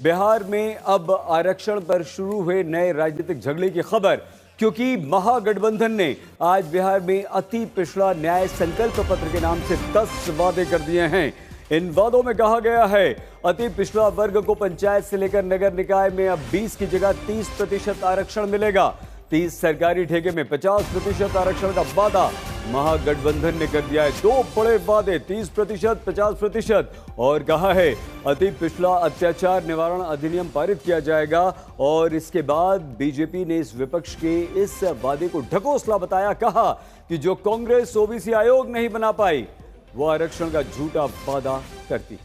बिहार में अब आरक्षण पर शुरू हुए नए राजनीतिक झगड़े की खबर, क्योंकि महागठबंधन ने आज बिहार में अति पिछड़ा न्याय संकल्प पत्र के नाम से 10 वादे कर दिए हैं। इन वादों में कहा गया है अति पिछड़ा वर्ग को पंचायत से लेकर नगर निकाय में अब 20 की जगह 30% आरक्षण मिलेगा। 30 सरकारी ठेके में 50% आरक्षण का वादा महागठबंधन ने कर दिया है। दो बड़े वादे 30%, 50% और कहा है अति पिछड़ा अत्याचार निवारण अधिनियम पारित किया जाएगा। और इसके बाद बीजेपी ने इस विपक्ष के इस वादे को ढकोसला बताया, कहा कि जो कांग्रेस ओबीसी आयोग नहीं बना पाई वो आरक्षण का झूठा वादा करती है।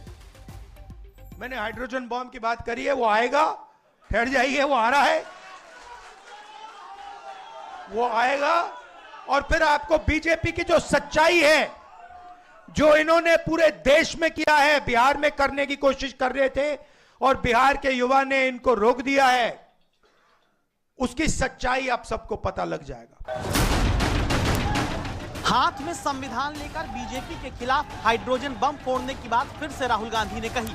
मैंने हाइड्रोजन बॉम्ब की बात करी है, वो आएगा, ठहर जाइए, वो आ रहा है, वो आएगा। और फिर आपको बीजेपी की जो सच्चाई है, जो इन्होंने पूरे देश में किया है, बिहार में करने की कोशिश कर रहे थे और बिहार के युवा ने इनको रोक दिया है, उसकी सच्चाई आप सबको पता लग जाएगा। हाथ में संविधान लेकर बीजेपी के खिलाफ हाइड्रोजन बम फोड़ने की बात फिर से राहुल गांधी ने कही,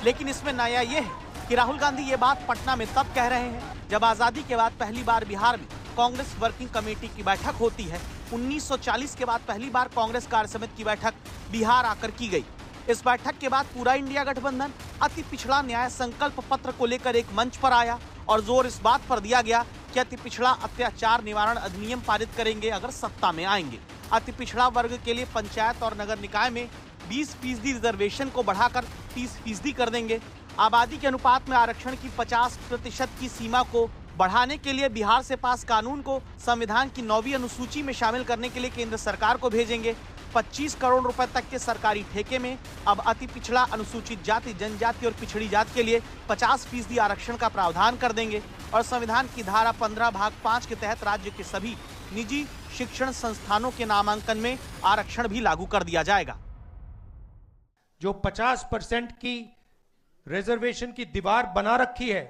लेकिन इसमें नया यह है कि राहुल गांधी ये बात पटना में तब कह रहे हैं जब आजादी के बाद पहली बार बिहार में कांग्रेस वर्किंग कमेटी की बैठक होती है। 1940 के बाद पहली बार कांग्रेस कार्य समिति की बैठक बिहार आकर की गई। इस बैठक के बाद पूरा इंडिया गठबंधन अति पिछड़ा न्याय संकल्प पत्र को लेकर एक मंच पर आया और जोर इस बात पर दिया गया कि अति पिछड़ा अत्याचार निवारण अधिनियम पारित करेंगे अगर सत्ता में आएंगे। अति पिछड़ा वर्ग के लिए पंचायत और नगर निकाय में 20% रिजर्वेशन को बढ़ाकर 30% कर देंगे। आबादी के अनुपात में आरक्षण की 50% की सीमा को बढ़ाने के लिए बिहार से पास कानून को संविधान की 9वीं अनुसूची में शामिल करने के लिए केंद्र सरकार को भेजेंगे। 25 करोड़ रुपए तक के सरकारी ठेके में अब अति पिछड़ा, अनुसूचित जाति, जनजाति और पिछड़ी जाति के लिए 50% आरक्षण का प्रावधान कर देंगे। और संविधान की धारा 15 भाग 5 के तहत राज्य के सभी निजी शिक्षण संस्थानों के नामांकन में आरक्षण भी लागू कर दिया जाएगा। जो 50% की रिजर्वेशन की दीवार बना रखी है,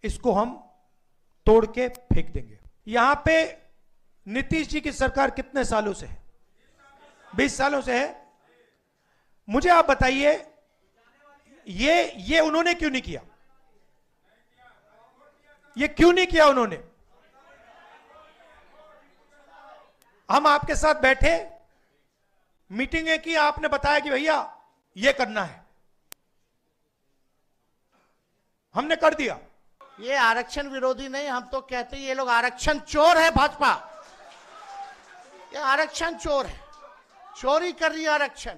इसको हम तोड़ के फेंक देंगे। यहां पे नीतीश जी की सरकार कितने सालों से है? 20 सालों से है। मुझे आप बताइए, ये उन्होंने क्यों नहीं किया? ये क्यों नहीं किया उन्होंने? हम आपके साथ बैठे, मीटिंगें की, आपने बताया कि भैया ये करना है, हमने कर दिया। ये आरक्षण विरोधी नहीं, हम तो कहते हैं ये लोग आरक्षण चोर है। भाजपा ये आरक्षण चोर है, चोरी कर रही है आरक्षण।